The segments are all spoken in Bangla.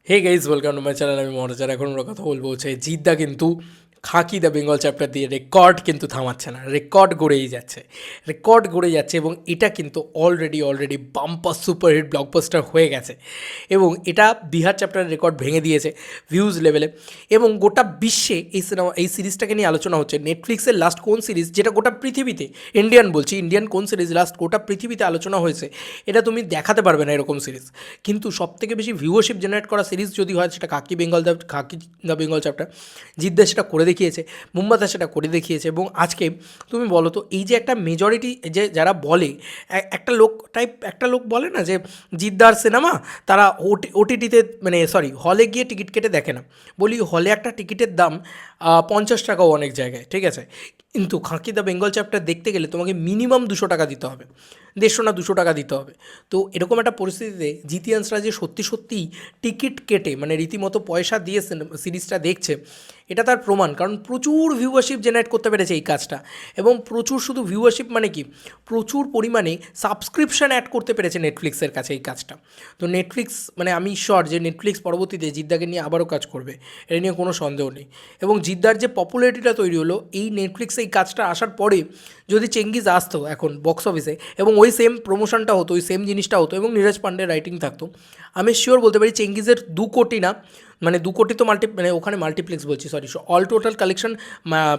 Hey guys, welcome to my channel. আমি মনোজার। এখন আমরা কথা বলবো হচ্ছে জিদ্দা কিন্তু খাকি দ্য বেঙ্গল চ্যাপ্টার দিয়ে রেকর্ড কিন্তু থামাচ্ছে না, রেকর্ড গড়েই যাচ্ছে, রেকর্ড গড়ে যাচ্ছে। এবং এটা কিন্তু অলরেডি বাম্পার সুপারহিট ব্লকবাস্টার হয়ে গেছে। এবং এটা বিহার চ্যাপ্টারের রেকর্ড ভেঙে দিয়েছে ভিউজ লেভেলে। এবং গোটা বিশ্বে এই সিরিজটাকে নিয়ে আলোচনা হচ্ছে। নেটফ্লিক্সের লাস্ট কোন সিরিজ, যেটা গোটা পৃথিবীতে, ইন্ডিয়ান কোন সিরিজ লাস্ট গোটা পৃথিবীতে আলোচনা হয়েছে, এটা তুমি দেখাতে পারবে না এরকম সিরিজ। কিন্তু সবথেকে বেশি ভিউয়ারশিপ জেনারেট করা সিরিজ যদি হয়, সেটা খাকি দ্য বেঙ্গল চ্যাপ্টার। জিদ্দা সেটা করে দেখিয়েছে, মুম্বাদা সেটা করে দেখিয়েছে। এবং আজকে তুমি বলো তো, এই যে একটা মেজরিটি, যে যারা বলে, একটা লোক বলে না যে জিদ্দার সিনেমা তারা ওটিটিতে, মানে সরি, হলে গিয়ে টিকিট কেটে দেখে না। বলি, হলে একটা টিকিটের দাম 50 টাকাও অনেক জায়গায়, ঠিক আছে। কিন্তু খাকি দ্য বেঙ্গল চ্যাপ্টার দেখতে গেলে তোমাকে মিনিমাম 200 টাকা দিতে হবে, 150 না 200 টাকা দিতে হবে। তো এরকম একটা পরিস্থিতিতে জিতিয়ান্সরা যে সত্যিই টিকিট কেটে, মানে রীতিমতো পয়সা দিয়ে সিরিজটা দেখছে, এটা তার প্রমাণ। কারণ প্রচুর ভিউয়ারশিপ জেনারেট করতে পেরেছে এই কাজটা। এবং প্রচুর, শুধু ভিউয়ারশিপ মানে কি, প্রচুর পরিমাণে সাবস্ক্রিপশন অ্যাড করতে পেরেছে নেটফ্লিক্সের কাছে এই কাজটা। তো নেটফ্লিক্স, মানে আমি শিওর যে নেটফ্লিক্স পরবর্তীতে জিদ্দাকে নিয়ে আবারও কাজ করবে, এটা নিয়ে কোনো সন্দেহ নেই। এবং জিদ্দার যে পপুলারিটিটা তৈরি হলো এই নেটফ্লিক্সে এই কাজটা আসার পরে, যদি চেঙ্গিজ আসতো এখন বক্স অফিসে এবং ওই সেম প্রমোশনটা হতো, ওই সেম জিনিসটা হতো এবং নীরজ পান্ডের রাইটিং থাকতো, আমি শিওর বলতে পারি চেঙ্গিজের 2 কোটি না, মানে 2 কোটি তো মানে ওখানে মাল্টিপ্লেক্স বলছি, sorry, all total collection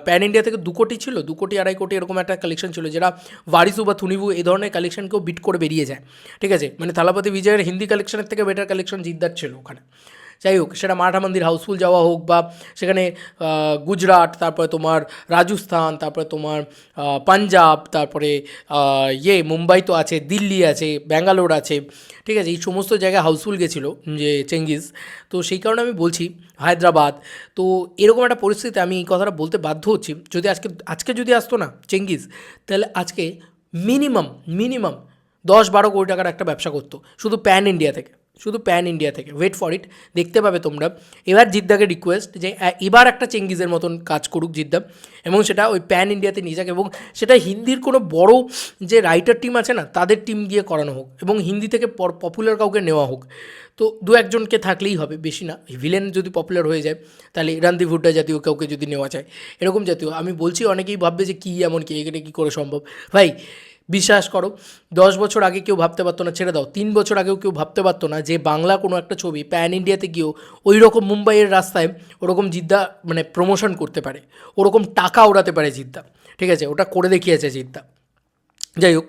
pan India থেকে 2 কোটি ছিল, 2 কোটি 2.5 কোটি এরকম একটা কালেকশন ছিল, যেটা ভারিসু বা থুনিভু এই ধরনের কালেকশনকেও বিট করে বেরিয়ে যায়, ঠিক আছে। মানে থালাপতি বিজয়ের হিন্দি কালেকশনের থেকে বেটার কালেকশন জিদ্দার ছিল ওখানে। যাই হোক, সেটা মারাঠা মন্দির হাউসফুল যাওয়া হোক, বা সেখানে গুজরাট, তারপরে তোমার রাজস্থান, তারপরে তোমার পাঞ্জাব, তারপরে মুম্বাই তো আছে, দিল্লি আছে, ব্যাঙ্গালোর আছে, ঠিক আছে। এই সমস্ত জায়গায় হাউসফুল গেছিলো যে চেঙ্গিজ। তো সেই কারণে আমি বলছি হায়দ্রাবাদ। তো এরকম একটা পরিস্থিতিতে আমি এই কথাটা বলতে বাধ্য হচ্ছি, যদি আজকে যদি আসতো না চেঙ্গিজ, তাহলে আজকে মিনিমাম মিনিমাম 10-12 কোটি টাকার একটা ব্যবসা করতো, শুধু প্যান ইন্ডিয়া থেকে, শুধু প্যান ইন্ডিয়া থেকে। ওয়েট ফর ইট, দেখতে পাবে তোমরা। এবার জিদ্দাকে রিকোয়েস্ট যে এবার একটা চেঙ্গিজের মতন কাজ করুক জিদ্দা, এবং সেটা ওই প্যান ইন্ডিয়াতে নিয়ে যাক, এবং সেটা হিন্দির কোনো বড় যে রাইটার টিম আছে না, তাদের টিম দিয়ে করানো হোক, এবং হিন্দি থেকে পপুলার কাউকে নেওয়া হোক। তো 2-1জনকে থাকলেই হবে, বেশি না। ভিলেন যদি পপুলার হয়ে যায়, তাহলে রণদীপ হুড্ডা জাতীয় কাউকে যদি নেওয়া যায়, এরকম জাতীয়। আমি বলছি, অনেকেই ভাববে যে কী এমন কি, এখানে কী করে সম্ভব। ভাই, বিশ্বাস করো, 10 বছর আগে কেউ ভাবতে পারতো না, ছেড়ে দাও, 3 বছর আগেও কেউ ভাবতে পারতো না যে বাংলা কোনো একটা ছবি প্যান ইন্ডিয়াতে গিয়েও ওই রকম মুম্বাইয়ের রাস্তায় ওরকম জিদ্দা মানে প্রমোশন করতে পারে, ওরকম টাকা ওড়াতে পারে জিদ্দা, ঠিক আছে। ওটা করে দেখিয়েছে জিদ্দা। যাই হোক,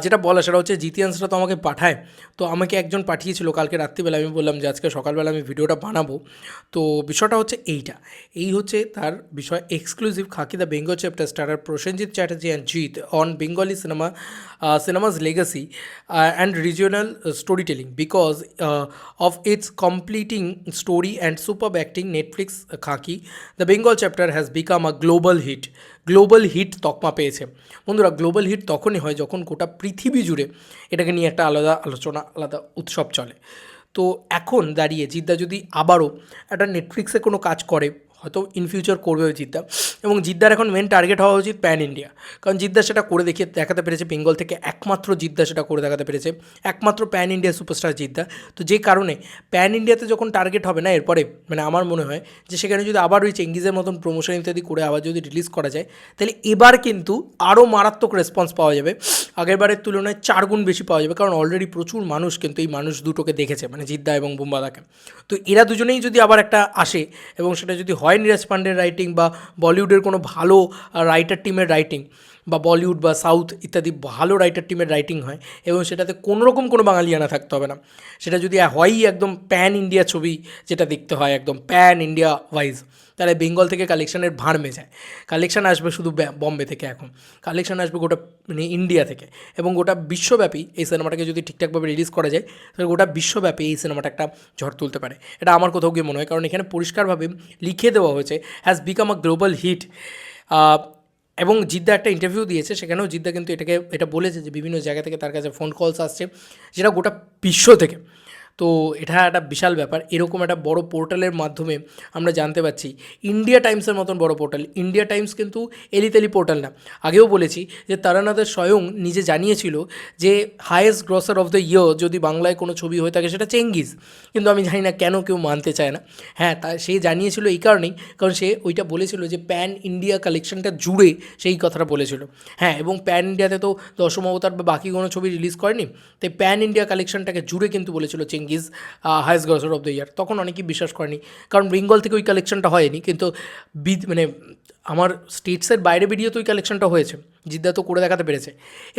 যেটা বলা সেটা হচ্ছে, জিতিয়ান্সরা তো আমাকে পাঠায়। তো আমাকে একজন পাঠিয়েছিল কালকে রাত্রিবেলা, আমি বললাম যে আজকে সকালবেলা আমি ভিডিওটা বানাবো। তো বিষয়টা হচ্ছে এই হচ্ছে তার বিষয়। Exclusive Khakee the Bengal chapter starrer Prosenjit Chatterjee and Jeet on Bengali cinema's legacy and regional storytelling. Because of its completing story and superb acting, Netflix Khaki the Bengal chapter has become a global hit তকমা পেয়েছে। বন্ধুরা, গ্লোবাল হিট তখনই হয় যখন গোটা পৃথিবী জুড়ে এটাকে নিয়ে একটা আলাদা আলোচনা, আলাদা উৎসব চলে। তো এখন দাঁড়িয়ে জিদ্দা যদি আবারও একটা নেটফ্লিক্সে কোনো কাজ করে, হয়তো ইন ফিউচার করবে ওই জিদ্দা, এবং জিদ্দার এখন মেন টার্গেট হওয়া উচিত প্যান ইন্ডিয়া। কারণ জিদ্দা সেটা করে দেখাতে পেরেছে, বেঙ্গল থেকে একমাত্র জিদ্দা সেটা করে দেখাতে পেরেছে, একমাত্র প্যান ইন্ডিয়া সুপারস্টার জিদ্দা। তো যে কারণে প্যান ইন্ডিয়াতে যখন টার্গেট হবে না এরপরে, মানে আমার মনে হয় যে সেখানে যদি আবার ওই চেঙ্গিজের মতন প্রমোশন ইত্যাদি করে আবার যদি রিলিজ করা যায়, তাহলে এবার কিন্তু আরও মারাত্মক রেসপন্স পাওয়া যাবে, আগেরবারের তুলনায় 4 গুণ বেশি পাওয়া যাবে। কারণ অলরেডি প্রচুর মানুষ কিন্তু এই মানুষ দুটোকে দেখেছে, মানে জিদ্দা এবং বুম্বাদাকে। তো এরা দুজনেই যদি আবার একটা আসে, এবং সেটা যদি হয় নীরজ পান্ডের রাইটিং বা বলিউডের কোনো ভালো রাইটার টিমের রাইটিং, বা বলিউড বা সাউথ ইত্যাদি ভালো রাইটার টিমের রাইটিং হয়, এবং সেটাতে কোনোরকম কোনো বাঙালিয়ানা থাকতে হবে না, সেটা যদি হয়ই একদম প্যান ইন্ডিয়া ছবি, যেটা দেখতে হয় একদম প্যান ইন্ডিয়া ওয়াইজ, তাহলে বেঙ্গল থেকে কালেকশানের ভাঁড় মেজায়। কালেকশান আসবে শুধু বম্বে থেকে, এখন কালেকশান আসবে গোটা মানে ইন্ডিয়া থেকে, এবং গোটা বিশ্বব্যাপী এই সিনেমাটাকে যদি ঠিকঠাকভাবে রিলিজ করা যায়, তাহলে গোটা বিশ্বব্যাপী এই সিনেমাটা একটা ঝড় তুলতে পারে। এটা আমার কোথাও গিয়ে মনে হয়, কারণ এখানে পরিষ্কারভাবে লিখে দেওয়া হয়েছে has become a global hit. এবং জিদ্দা একটা ইন্টারভিউ দিয়েছে, সেখানেও জিদ্দা কিন্তু এটা বলেছে যে বিভিন্ন জায়গা থেকে তার কাছে ফোন কলস আসছে, যেটা গোটা বিশ্ব থেকে। তো তো এটা একটা বিশাল ব্যাপার। এরকম একটা বড় পোর্টালের মাধ্যমে আমরা জানতে পারছি, ইন্ডিয়া টাইমসের মতন বড় পোর্টাল। ইন্ডিয়া টাইমস কিন্তু এলিতেলি পোর্টাল না। আগেও বলেছি যে তারানাথের স্বয়ং নিজে জানিয়েছিল যে highest grosser of the year যদি বাংলায় কোনো ছবি হয়ে থাকে সেটা চেঙ্গিজ। কিন্তু আমি জানি না কেন কেউ মানতে চায় না। হ্যাঁ, তা সে জানিয়েছিল এই কারণেই, কারণ সে ওইটা বলেছিল যে প্যান ইন্ডিয়া কালেকশনটা জুড়ে সেই কথাটা বলেছিল। হ্যাঁ, এবং প্যান ইন্ডিয়াতে তো দশম অবতার বা বাকি কোনো ছবি রিলিজ করেনি, তাই প্যান ইন্ডিয়া কালেকশনটাকে জুড়ে কিন্তু বলেছিল Chengiz highest grosser of the year. তখন অনেকেই বিশ্বাস করেনি, কারণ বেঙ্গল থেকে ওই কালেকশনটা হয়নি, কিন্তু মানে আমার স্টেটসের বাইরে বেরিয়ে তো ওই কালেকশনটা হয়েছে। জিদ্দা তো করে দেখাতে পেরেছে,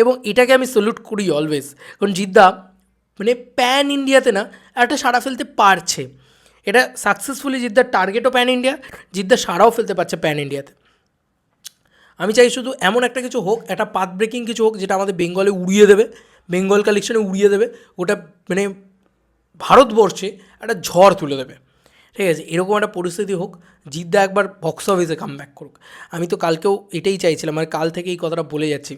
এবং এটাকে আমি স্যালুট করি অলওয়েজ, কারণ জিদ্দা মানে প্যান ইন্ডিয়াতে না একটা সাড়া ফেলতে পারছে। এটা সাকসেসফুলি জিদ্দার টার্গেটও প্যান ইন্ডিয়া, জিদ্দা সাড়াও ফেলতে পারছে প্যান ইন্ডিয়াতে। আমি চাই শুধু এমন একটা কিছু হোক, একটা পাথ ব্রেকিং কিছু হোক, যেটা আমাদের বেঙ্গলে উড়িয়ে দেবে, বেঙ্গল কালেকশনে উড়িয়ে দেবে, ওটা মানে ভারতবর্ষে একটা ঝড় তুলে দেবে। ঠিক আছে, এরকম একটা পরিস্থিতি হোক, জিদ্দা একবার বক্স অফিসে কাম ব্যাক করুক। আমি তো কালকেও এটাই চাইছিলাম, মানে কাল থেকে এই কথাটা বলে যাচ্ছি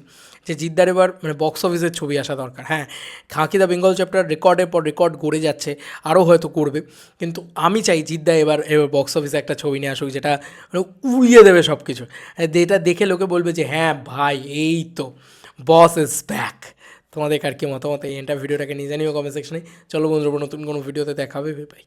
যে জিদ্দার এবার মানে বক্স অফিসের ছবি আসা দরকার। হ্যাঁ, খাকি দ্য বেঙ্গল চ্যাপ্টার রেকর্ডের পর রেকর্ড গড়ে যাচ্ছে, আরও হয়তো করবে, কিন্তু আমি চাই জিদ্দা এবার বক্স অফিসে একটা ছবি নিয়ে আসুক যেটা মানে উড়িয়ে দেবে সব কিছু, যেটা দেখে লোকে বলবে যে হ্যাঁ ভাই, এই তো বস ইজ ব্যাক। তোমাদের আর কি মতামত এই ভিডিওটাকে নিয়ে জানিও কমেন্ট সেকশনে। চলো বন্ধুরা, নতুন কোনো ভিডিওতে দেখা হবে, বাই।